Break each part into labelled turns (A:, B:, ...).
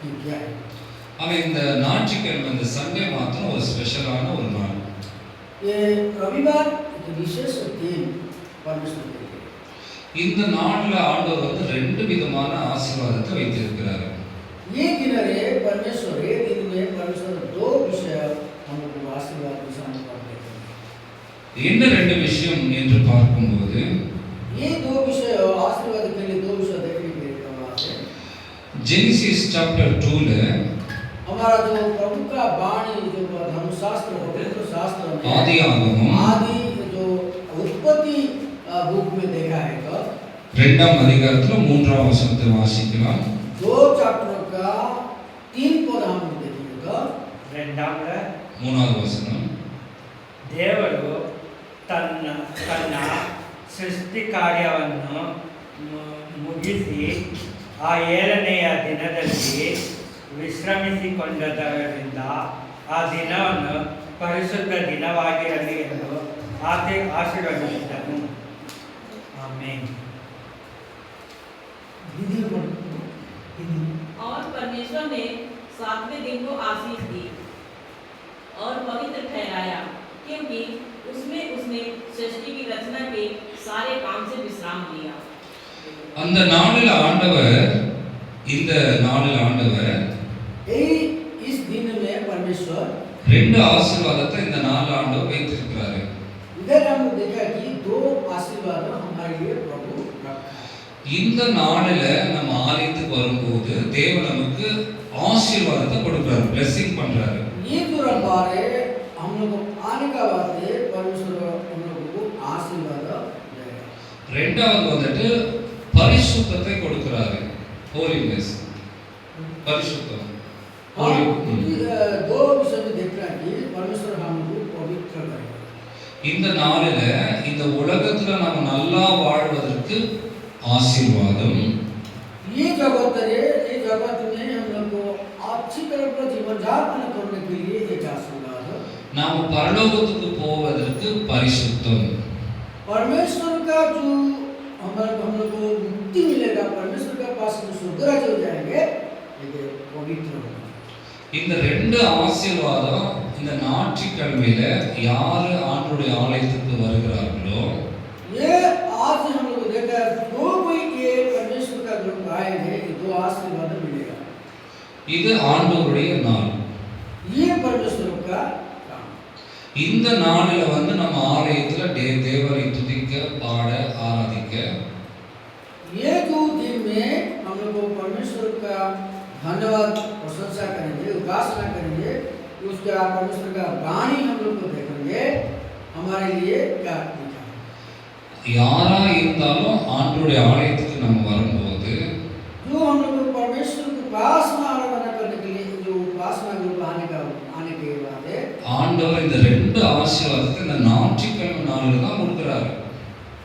A: ये क्या है?
B: அவன் இந்த ஞாயிற்றுக்கிழமை இந்த சண்டே மாத்திரம் ஒரு ஸ்பெஷலான ஒரு நாள்.
A: ये रविवार एक विशेष दिन परमेश्वर के लिए।
B: இந்த நாள்ல ஆண்டவர் வந்து ரெண்டு விதமான ஆசீர்வாதத்தை வைத்திருக்கிறார்.
A: ये दिन रे परमेश्वर ये दिन में परमेश्वर दो विषय हमको आशीर्वाद के सामने पढ़ते हैं।
B: என்ன ரெண்டு விஷயம் என்று பார்க்கும்போது
A: ये दो विषय आशीर्वाद के लिए दो विषय देखने के लिए बात है।
B: जेनेसिस चैप्टर 2 ல
A: हमारा जो प्रभु का वाणी जो धर्मशास्त्र पवित्र शास्त्र में
B: ஆதியாகமம்
A: आदि जो उत्पत्ति बुक में देखा है तो
B: இரண்டாம் அதிகாரத்துல மூன்றாம் வசனத்தை வாசிக்கலாம்.
A: दो चैप्टर का 3 पद हम देखेंगे तो
C: రెండవ
B: மூணாவது வசனம்.
C: ದೇವರು ತನ್ನ ಸೃಷ್ಟಿ ಕಾರ್ಯವನ್ನು ಮುಗಿಸಿ ಆ ಏಳನೆಯ ದಿನದಲ್ಲಿ ವಿಶ್ರಮಿಸಿಕೊಂಡದರಿಂದ ಆ ದಿನವನ್ನು ಪರಿಶುದ್ಧ ದಿನವಾಗಿರಲಿ ಎಂದು ಆಶೀರ್ವದಿಸಿದನು. ಆಮೆನ್.
D: और परमेश्वर ने सातवें दिन को आशीष दी और पवित्र ठहराया, क्योंकि उसमें उसने सृष्टि की रचना के सारे काम से विश्राम लिया.
B: அந்த நாளில் ஆண்டவர் இந்த நாளில் ஆண்டவர்
A: इस दिन में परमेश्वर
B: ரெண்டு ஆசீர்வாதத்தை இந்த நாளில் ஆண்டவர் வைத்திருக்கிறார்.
A: इधर हम देखा कि दो आशीर्वाद हमारे लिए प्रभु रखा है.
B: இந்த நாளில் நம்ம ஆலயத்துக்கு வரும்போது தேவன் நமக்கு ஆசீர்வாதத்தை கொடுக்கிறார், blessing பண்றாரு.
A: ये जो रविवार है हम लोग को आने का बात है परमेश्वर हम लोग को आशीर्वाद देगा.
B: ரெண்டாவது வந்துட்டு பரிசுத்தத்தை கொடுக்கிறாரு, holiness, பரிசுத்தம்.
A: और दो विषय में देख रहा है कि परमेश्वर हमको पवित्र करेगा.
B: இந்த நாளில் இந்த உலகத்துல நம்ம நல்லா வாழ்வதற்கு ஆசீர்வாதம்,
A: ये जगत में हम लोग को अच्छी तरह का जीवन यापन करने के लिए एक आशीर्वाद है.
B: நாம் பரலோகத்துக்கு போவதற்கு பரிசுத்தம்.
A: परमेश्वर का जो हम लोग को मुक्ति मिलेगा, परमेश्वर के पास में स्वर्ग हो जाएंगे, ये पवित्र होगा.
B: இந்த ரெண்டு ஆசீர்வாதம் இந்த ஞாயிற்றுக்கிழமையில யாரு ஆண்டுடைய ஆலயத்துக்கு வருகிறார்களோ
A: ये आज हम लोग देखा जो कोई ये परमेश्वर का जो आएंगे ये दो आशीर्वाद मिलेगा.
B: இது ஆண்டவருடைய நாள்.
A: ये परमेश्वर का काम.
B: இந்த நாளில் வந்து நம்ம ஆலயத்துல தேவரை துதிக்க, பாட, ஆராதிக்க,
A: ये जो दिन में हम लोग को परमेश्वर का धन्यवाद प्रशंसा करेंगे, उपासना करेंगे, उसका परमेश्वर का वाणी हम लोग को देखेंगे, हमारे लिए क्या लिखा है.
B: யாரா இருந்தாலும் ஆண்டவருடைய ஆலயத்துக்கு நம்ம வரும்போது
A: जो हम लोग को परमेश्वर को उपासना आराधना करने के लिए जो उपासना ग्रुप आने के बाद है
B: ஆண்டவர் இந்த ரெண்டு ஆசீர்வாதத்தை இந்த ஞாயிற்றுக்கிழமை நாளில் தான் கொடுக்குறாரு.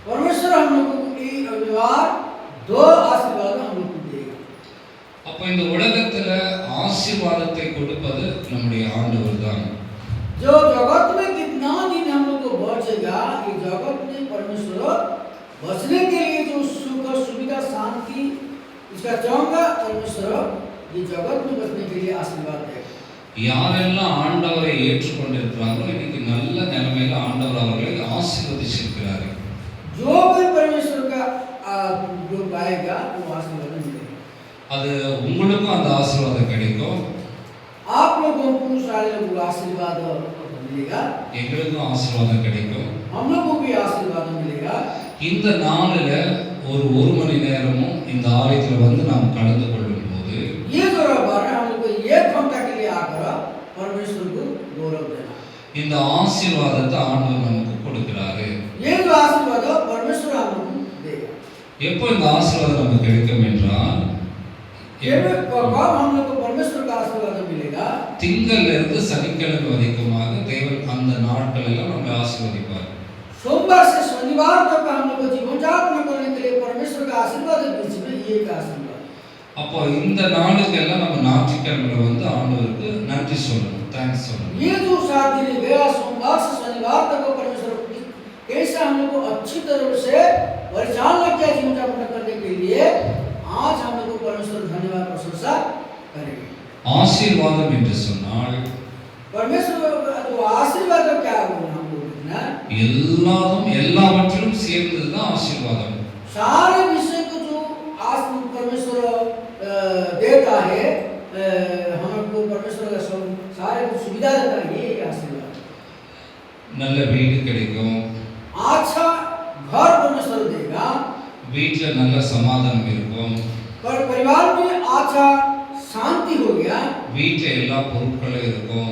A: परमेश्वर हम लोग को ये रविवार दो आशीर्वाद हम लोग को देगा.
B: அப்போ இந்த உலகத்துல ஆசீர்வாதத்தை கொடுப்பது நம்முடைய ஆண்டவர் தான்.
A: जो जगत में कितना दिन हम लोग को बचेगा, ये जगत में परमेश्वर बचने के लिए जो सुख सुविधा शांति इसका चाहूंगा परमेश्वर ये जगत में बचने के लिए आशीर्वाद देगा.
B: யாரெல்லாம் ஆண்டவரை ஏற்றுக்கொண்டிருக்கிறாங்களோ இன்னைக்கு நல்ல நிலைமையில ஆண்டவர் அவர்களை ஆசீர்வதிச்சிருக்கிறாரு.
A: जो कोई परमेश्वर का जो पाएगा वो आशीर्वाद मिलेगा.
B: அது உங்களுக்கும் அந்த ஆசீர்வாதம் கிடைக்கும்,
A: आप लोगों को सारे लोगों को आशीर्वाद मिलेगा,
B: எங்களுக்கும் ஆசீர்வாதம் கிடைக்கும்.
A: हम लोगों को भी आशीर्वाद मिलेगा.
B: இந்த நாளில் ஒரு மணி நேரமும் இந்த ஆலயத்தில் வந்து நாம் கலந்து கொள்ளும் போது
A: ये जो रविवार है हम लोग को 1 घंटा के लिए आकर परमेश्वर को गौरव देना.
B: இந்த ஆசீர்வாதத்தை ஆண்டவர் நமக்கு கொடுக்கிறாரு.
A: ये जो आशीर्वाद है परमेश्वर हम लोग को देगा.
B: எப்போ இந்த ஆசீர்வாதம் நமக்கு கிடைக்கும் என்றால்
A: कब हम लोग को परमेश्वर का आशीर्वाद मिलेगा?
B: திங்கள்ல இருந்து சனிக்கிழமை வரைக்குமாக தேவன் அந்த நாட்கள் எல்லாம் நம்மை ஆசீர்வதிப்பார்.
A: सोमवार से शनिवार तक हम लोग को जीवन यापन करने के लिए परमेश्वर का आशीर्वाद है. बीच में ये का आशीर्वाद.
B: அப்போ இந்த நாளுக்கெல்லாம் நம்ம ஞாயிற்றுக்கிழமையில வந்து ஆண்டவருக்கு நன்றி சொல்லணும், தேங்க்ஸ் சொல்லணும்.
A: ये जो 7 दिन गया सोमवार से शनिवार तक को परमेश्वर कैसे हम लोग को अच्छी तरह से परिचालन किया जीवन यापन करने के लिए आज हम लोग को परमेश्वर धन्यवाद प्रशंसा करेंगे।
B: ஆசீர்வாதம் என்று சொன்னால்
A: परमेश्वर तो आशीर्वाद का क्या होगा हम लोग ना
B: எல்லாவற்றிலும் சேர்ந்ததுதான் ஆசீர்வாதம்.
A: सारे विषय को जो आज परमेश्वर देता है, हमको परमेश्वर का सब सारे को सुविधा देता है, ये आशीर्वाद।
B: நல்ல வீடு கிடைக்கும்,
A: अच्छा घर परमेश्वर देगा,
B: வீட்ல நல்ல சமாதானம் இருக்கும்,
A: पर परिवार में अच्छा शांति हो गया,
B: வீட்ல எல்லா பொருட்களும் இருக்கும்,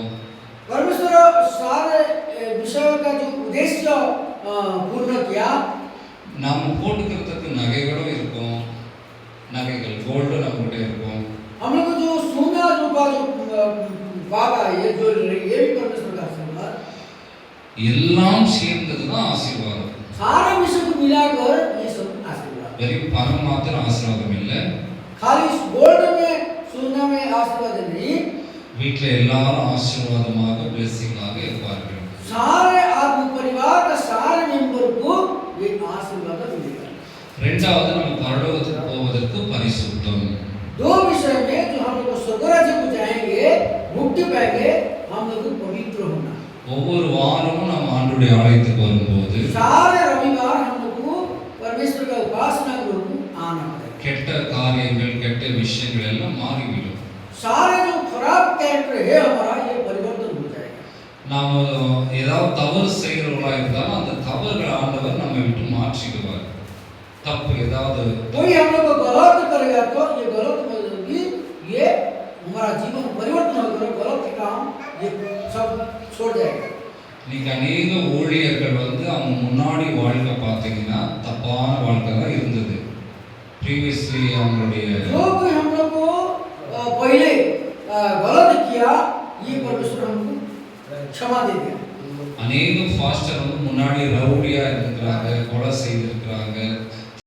A: परमेश्वर सारे विषय का जो उद्देश्य पूर्ण किया,
B: நாம போட்டுக்கிறதுக்கு நகைகளும் இருக்கும், நகைகள் கோல்டு நம்ம கிட்ட இருக்கும்,
A: हम लोग को जो सोना रूपा जो पागा ये जो ये भी परमेश्वर का आशीर्वाद,
B: எல்லாம் சேர்ந்ததுதான் ஆசீர்வாதம்.
A: सारे विषय को मिलाकर ये सब आशीर्वाद।
B: வெறும் பணம் மாத்திரம் ஆசீர்வாதம் இல்லை,
A: खाली इस गोल्ड में सोना में आशीर्वाद नहीं,
B: வீட்ல எல்லாரும் ஆசீர்வாதமாக பிளெஸிங்காக இருப்பார்கள்.
A: सारे आदमी परिवार का सारे मेंबर को ये आशीर्वाद मिलेगा।
B: இரண்டாவது நம்ம பரலோகத்துக்கு போவதற்கு பரிசுத்தம்.
A: दो विषय में जो हम लोग स्वर्ग राज्य को जाएंगे, मुक्ति पाएंगे, हम लोग को पवित्र होना।
B: ஒவ்வொரு வாரமும் நம்ம ஆண்டவருடைய ஆலயத்துக்கு வரும்போது
A: सारे रविवार हम लोग को परमेश्वर का उपासना को आना पड़ेगा।
B: கெட்ட காரியங்கள் கெட்ட விஷயங்கள் எல்லாம் மாறிவிடும்.
A: सारे जो खराब कैरेक्टर है हमारा ये परिवर्तन हो जाएगा।
B: நாம ஏதாவது தவறு செய்கிறவர்களா இருந்தாலும் அந்த தவறுகளை ஆண்டவர் நம்ம விட்டு மாற்றிடுவார். தப்பு ஏதாவது
A: कोई हम लोग को गलत करेगा तो ये गलत मतलब कि ये हमारा जीवन परिवर्तन होगा, गलत काम ये सब छोड़ जाएगा।
B: இன்னைக்கு அநேக ஊழியர்கள் அவங்க முன்னாடி வாழ்க்கை பார்த்தீங்கன்னா தப்பான வாழ்க்கை தான் இருந்தது. ப்ரீவியஸ்லி அவங்களுடைய
A: जो भी हम लोग को पहले गलत किया, ये परमेश्वर हमको क्षमा दे दिया।
B: அநேக ஃபாஸ்டர் முன்னாடி ரவுடியா இருந்திருக்கிறாங்க, கொலை செய்திருக்கிறாங்க,